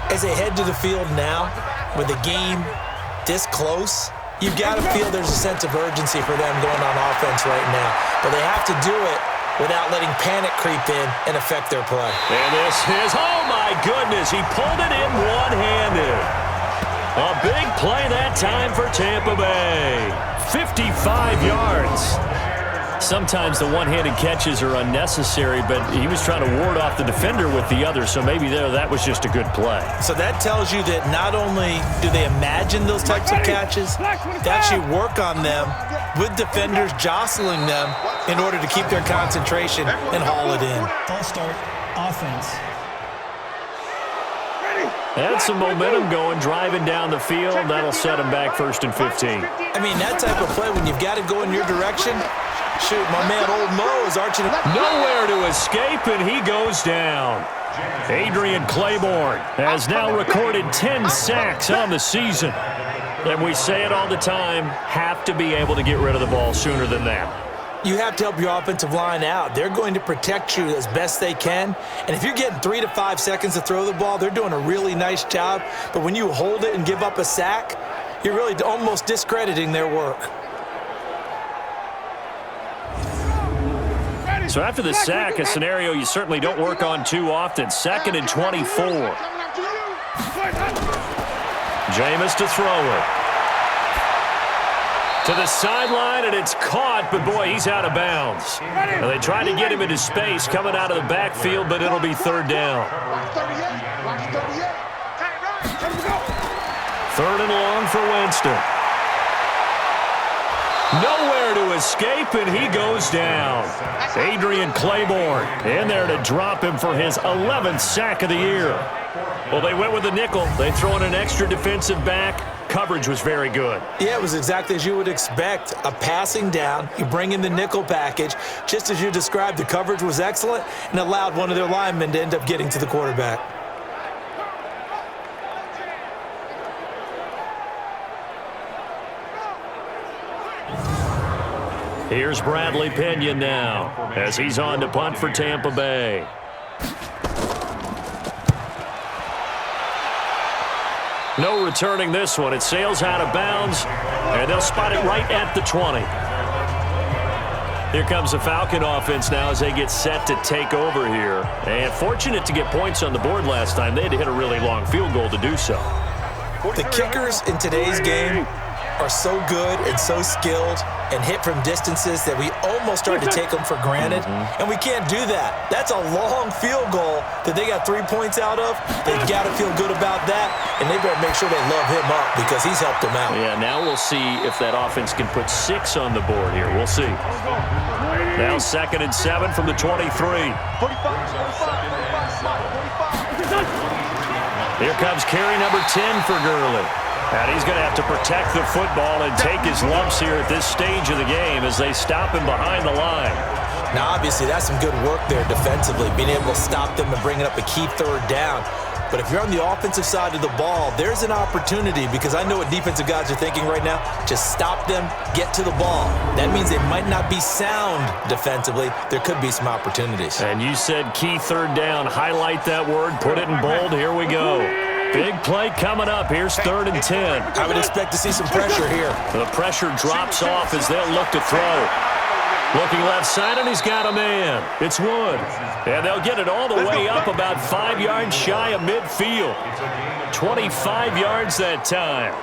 As they head to the field now, with the game this close, you've got to feel there's a sense of urgency for them going on offense right now. But they have to do it without letting panic creep in and affect their play. And this is, oh my goodness, he pulled it in one-handed. A big play that time for Tampa Bay. 55 yards. Sometimes the one-handed catches are unnecessary, but he was trying to ward off the defender with the other, so maybe that was just a good play. So that tells you that not only do they imagine those types of catches, they actually work on them with defenders jostling them in order to keep their concentration and haul it in. False start, offense. Had some momentum going, driving down the field. That'll set him back 1st and 15. I mean, that type of play, when you've got to go in your direction, shoot, my man Old Mo is arching. Nowhere to escape, and he goes down. Adrian Claiborne has now recorded 10 sacks on the season. And we say it all the time, have to be able to get rid of the ball sooner than that. You have to help your offensive line out. They're going to protect you as best they can. And if you're getting 3 to 5 seconds to throw the ball, they're doing a really nice job. But when you hold it and give up a sack, you're really almost discrediting their work. So after the sack, a scenario you certainly don't work on too often. 2nd and 24. Jameis to throw it. To the sideline, and it's caught, but boy, he's out of bounds. Now they tried to get him into space coming out of the backfield, but it'll be 3rd down. 3rd and long for Winston. Nowhere to escape, and he goes down. Adrian Claiborne in there to drop him for his 11th sack of the year. Well, they went with the nickel. They throw in an extra defensive back. Coverage was very good. Yeah, it was exactly as you would expect. A passing down, you bring in the nickel package. Just as you described, the coverage was excellent and allowed one of their linemen to end up getting to the quarterback. Here's Bradley Pinion now as he's on to punt for Tampa Bay. No returning this one. It sails out of bounds, and they'll spot it right at the 20. Here comes the Falcon offense now as they get set to take over here. And fortunate to get points on the board last time. They had to hit a really long field goal to do so. The kickers in today's game are so good and so skilled and hit from distances that we almost start to take them for granted, and we can't do that. That's a long field goal that they got 3 points out of. They've got to feel good about that, and they better make sure they love him up because he's helped them out. Yeah, now we'll see if that offense can put 6 on the board here. We'll see. Now 2nd and 7 from the 23. Here comes carry number 10 for Gurley. And he's going to have to protect the football and take his lumps here at this stage of the game as they stop him behind the line. Now, obviously, that's some good work there defensively, being able to stop them and bringing up a key 3rd down. But if you're on the offensive side of the ball, there's an opportunity because I know what defensive guys are thinking right now. Just stop them, get to the ball. That means they might not be sound defensively. There could be some opportunities. And you said key 3rd down. Highlight that word. Put it in bold. Here we go. Big play coming up. Here's 3rd and 10. I would expect to see some pressure here. The pressure drops off as they'll look to throw. Looking left side, and he's got a man. It's Wood. And they'll get it all the way up about 5 yards shy of midfield. 25 yards that time.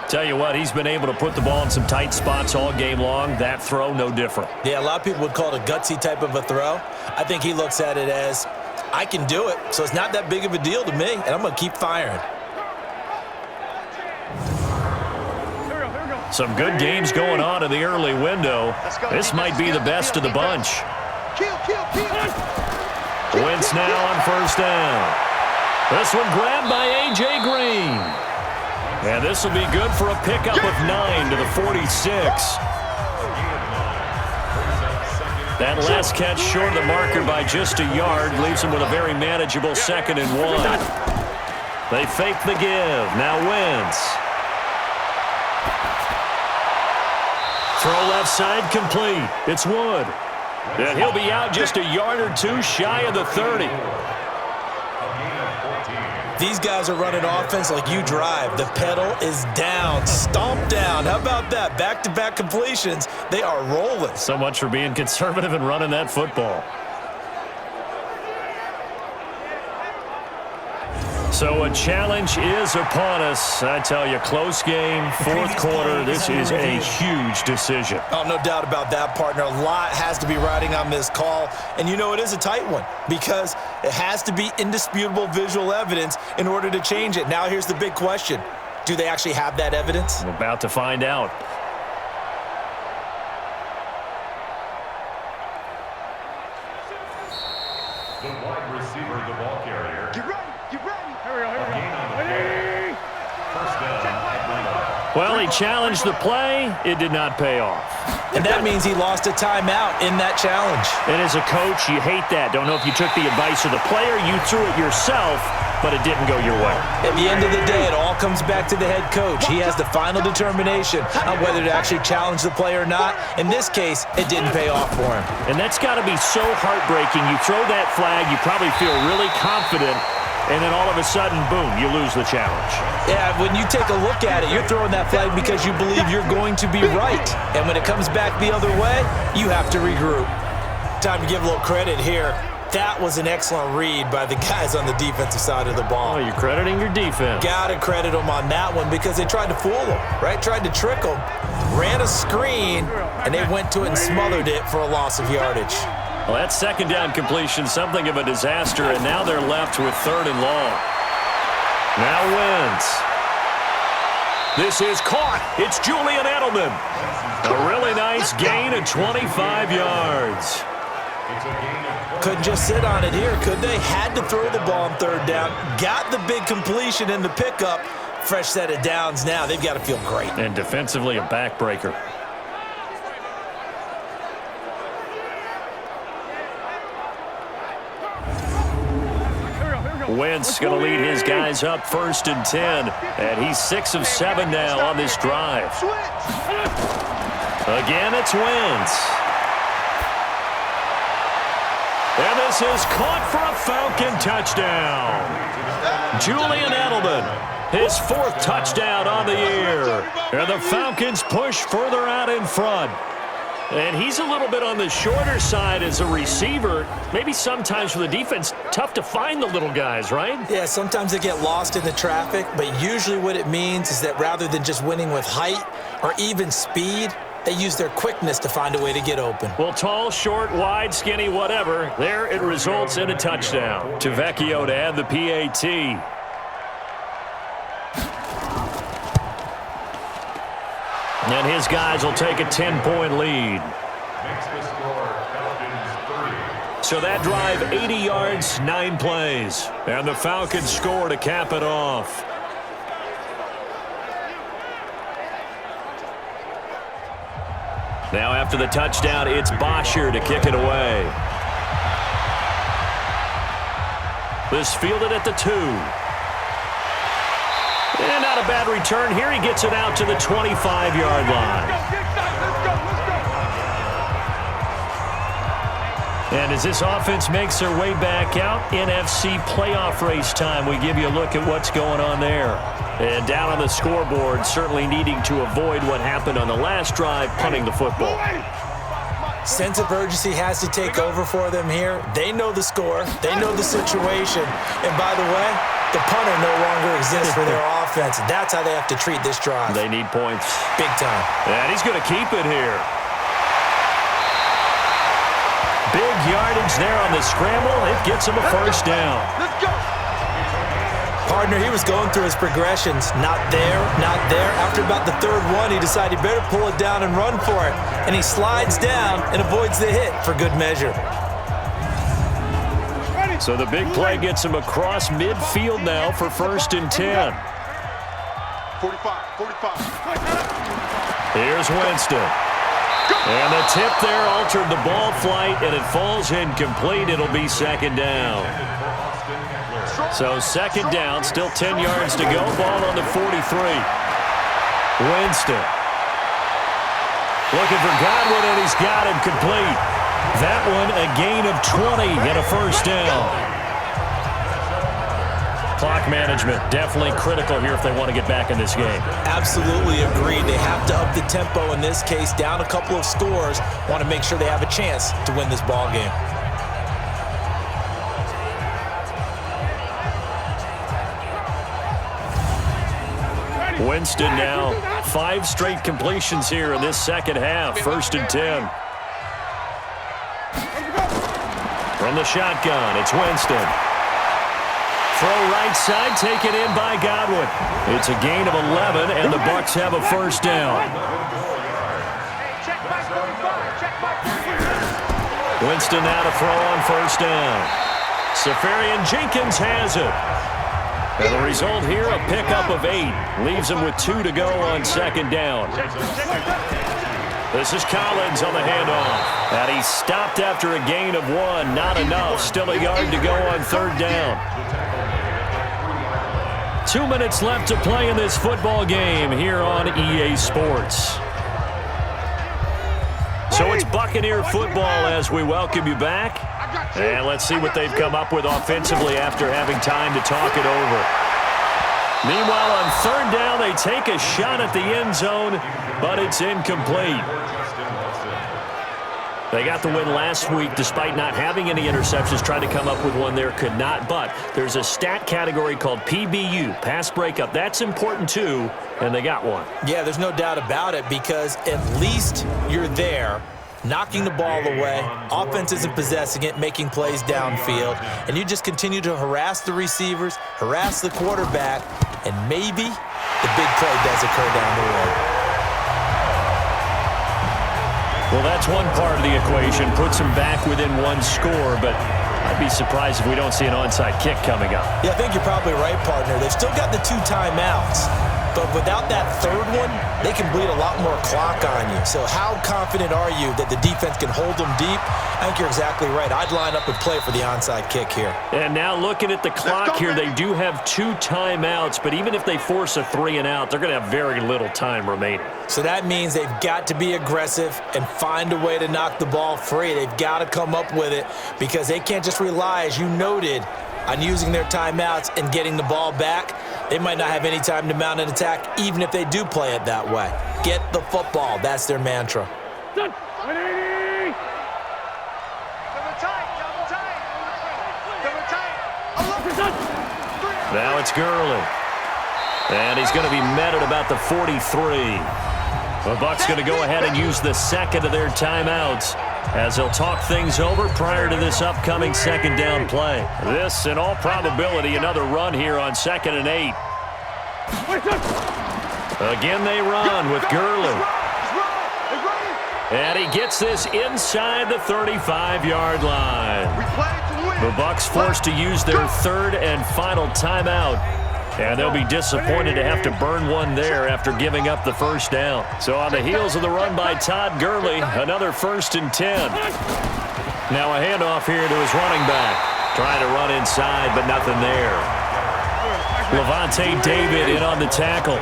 Tell you what, he's been able to put the ball in some tight spots all game long. That throw, no different. Yeah, a lot of people would call it a gutsy type of a throw. I think he looks at it as, I can do it, so it's not that big of a deal to me, and I'm going to keep firing. Some good games going on in the early window. This might be the best of the bunch. Wentz now on 1st down. This one grabbed by A.J. Green. And this will be good for a pickup of 9 to the 46. That last catch short of the marker by just a yard leaves him with a very manageable 2nd and 1. They fake the give. Now Wentz. Throw left side complete. It's Wood. And he'll be out just a yard or 2 shy of the 30. These guys are running offense like you drive. The pedal is down, stomp down. How about that? Back-to-back completions. They are rolling. So much for being conservative and running that football. So a challenge is upon us. I tell you, close game, 4th quarter. This is a huge decision. Oh, no doubt about that, partner. A lot has to be riding on this call. And you know it is a tight one because it has to be indisputable visual evidence in order to change it. Now here's the big question. Do they actually have that evidence? We're about to find out. The wide receiver, the ball carrier. Get ready, get ready. Well, he challenged the play. It did not pay off. And that means he lost a timeout in that challenge. And as a coach, you hate that. Don't know if you took the advice of the player. You threw it yourself, but it didn't go your way. At the end of the day, it all comes back to the head coach. He has the final determination on whether to actually challenge the play or not. In this case, it didn't pay off for him. And that's got to be so heartbreaking. You throw that flag, you probably feel really confident, and then all of a sudden, boom, you lose the challenge. Yeah, when you take a look at it, you're throwing that flag because you believe you're going to be right. And when it comes back the other way, you have to regroup. Time to give a little credit here. That was an excellent read by the guys on the defensive side of the ball. Oh, you're crediting your defense. Gotta credit them on that one because they tried to fool them, right? Tried to trick them. Ran a screen, and they went to it and smothered it for a loss of yardage. Well, that 2nd down completion, something of a disaster, and now they're left with 3rd and long. Now Wentz. This is caught. It's Julian Edelman. A really nice gain of 25 yards. Couldn't just sit on it here, could they? Had to throw the ball on third down. Got the big completion in the pickup. Fresh set of downs now. They've got to feel great. And defensively, a backbreaker. Wentz going to lead his guys up 1st and 10. And he's 6 of 7 now on this drive. Again, it's Wentz. And this is caught for a Falcon touchdown. Julian Edelman, his 4th touchdown on the year. And the Falcons push further out in front. And he's a little bit on the shorter side as a receiver. Maybe sometimes for the defense, tough to find the little guys, right? Yeah, sometimes they get lost in the traffic, but usually what it means is that rather than just winning with height or even speed, they use their quickness to find a way to get open. Well, tall, short, wide, skinny, whatever, there it results in a touchdown. To Vecchio to add the PAT. And his guys will take a 10-point lead. So that drive, 80 yards, 9 plays. And the Falcons score to cap it off. Now after the touchdown, it's Bosher to kick it away. This fielded at the 2. And not a bad return here. He gets it out to the 25-yard line. And as this offense makes their way back out, NFC playoff race time, we give you a look at what's going on there. And down on the scoreboard, certainly needing to avoid what happened on the last drive, punting the football. Sense of urgency has to take over for them here. They know the score. They know the situation. And by the way, the punter no longer exists for their offense. That's how they have to treat this drive. They need points. Big time. And he's going to keep it here. Big yardage there on the scramble. It gets him a first down. Let's go. Partner, he was going through his progressions. Not there, not there. After about the 3rd one, he decided he better pull it down and run for it. And he slides down and avoids the hit for good measure. So the big play gets him across midfield now for 1st and 10. 45. Here's Winston. And the tip there altered the ball flight, and it falls incomplete. It'll be 2nd down. So 2nd down, still 10 yards to go. Ball on the 43. Winston. Looking for Godwin, and he's got him complete. That one, a gain of 20 and a first down. Clock management, definitely critical here if they want to get back in this game. Absolutely agreed. They have to up the tempo in this case, down a couple of scores. Want to make sure they have a chance to win this ball game. Winston now, 5 straight completions here in this 2nd half. 1st and 10. From the shotgun, it's Winston. Throw right side, taken in by Godwin. It's a gain of 11, and the Bucs have a first down. Winston now to throw on 1st down. Safarian Jenkins has it. And the result here, a pickup of 8. Leaves him with 2 to go on 2nd down. This is Collins on the handoff. And he's stopped after a gain of 1. Not enough. Still a yard to go on 3rd down. 2 minutes left to play in this football game here on EA Sports. So it's Buccaneer football as we welcome you back. And let's see what they've come up with offensively after having time to talk it over. Meanwhile, on 3rd down, they take a shot at the end zone, but it's incomplete. They got the win last week despite not having any interceptions. Tried to come up with one there, could not. But there's a stat category called PBU, pass breakup. That's important too, and they got one. Yeah, there's no doubt about it because at least you're there knocking the ball away. Offense isn't possessing it, making plays downfield. And you just continue to harass the receivers, harass the quarterback, and maybe the big play does occur down the road. Well, that's one part of the equation. Puts them back within one score, but I'd be surprised if we don't see an onside kick coming up. Yeah, I think you're probably right, partner. They've still got the 2 timeouts, but without that third one, they can bleed a lot more clock on you. So how confident are you that the defense can hold them deep? I think you're exactly right. I'd line up and play for the onside kick here. And now looking at the clock here, they do have 2 timeouts, but even if they force a 3 and out, they're going to have very little time remaining. So that means they've got to be aggressive and find a way to knock the ball free. They've got to come up with it because they can't just rely, as you noted, on using their timeouts and getting the ball back. They might not have any time to mount an attack, even if they do play it that way. Get the football. That's their mantra. Now it's Gurley. And he's going to be met at about the 43. The Bucs going to go ahead and use the second of their timeouts as they'll talk things over prior to this upcoming second down play. This, in all probability, another run here on 2nd and 8. Again, they run with Gurley. And he gets this inside the 35-yard line. The Bucs forced to use their 3rd and final timeout. And they'll be disappointed to have to burn one there after giving up the first down. So on the heels of the run by Todd Gurley, another 1st and 10. Now a handoff here to his running back. Trying to run inside, but nothing there. Levante David in on the tackle.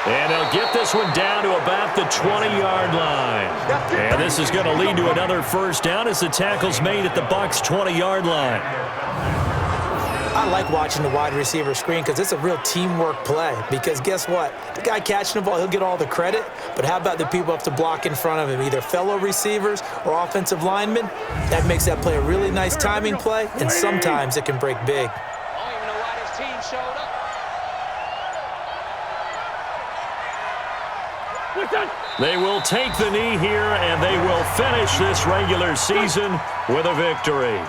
And they'll get this one down to about the 20-yard line. And this is going to lead to another first down as the tackle's made at the Bucs' 20-yard line. I like watching the wide receiver screen because it's a real teamwork play. Because guess what? The guy catching the ball, he'll get all the credit. But how about the people up to block in front of him, either fellow receivers or offensive linemen? That makes that play a really nice timing play, and sometimes it can break big. I don't even know why this team showed up. They will take the knee here, and they will finish this regular season with a victory.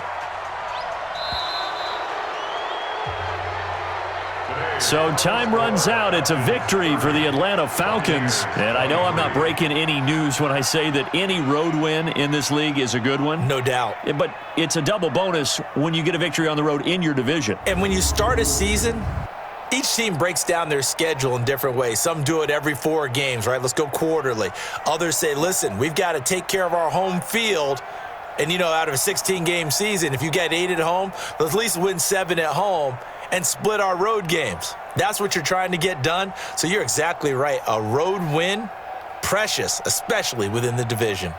So time runs out. It's a victory for the Atlanta Falcons. And I know I'm not breaking any news when I say that any road win in this league is a good one. No doubt. But it's a double bonus when you get a victory on the road in your division. And when you start a season, each team breaks down their schedule in different ways. Some do it every 4 games, right? Let's go quarterly. Others say, listen, we've got to take care of our home field. And, you know, out of a 16-game season, if you get 8 at home, let's at least win 7 at home and split our road games. That's what you're trying to get done. So you're exactly right. A road win, precious, especially within the division.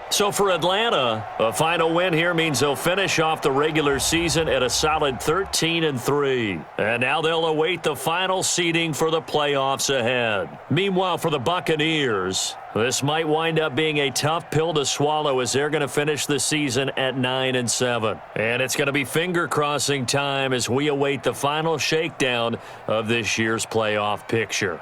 So for Atlanta, a final win here means they'll finish off the regular season at a solid 13-3. And now they'll await the final seeding for the playoffs ahead. Meanwhile, for the Buccaneers, this might wind up being a tough pill to swallow as they're going to finish the season at 9-7. And it's going to be finger-crossing time as we await the final shakedown of this year's playoff picture.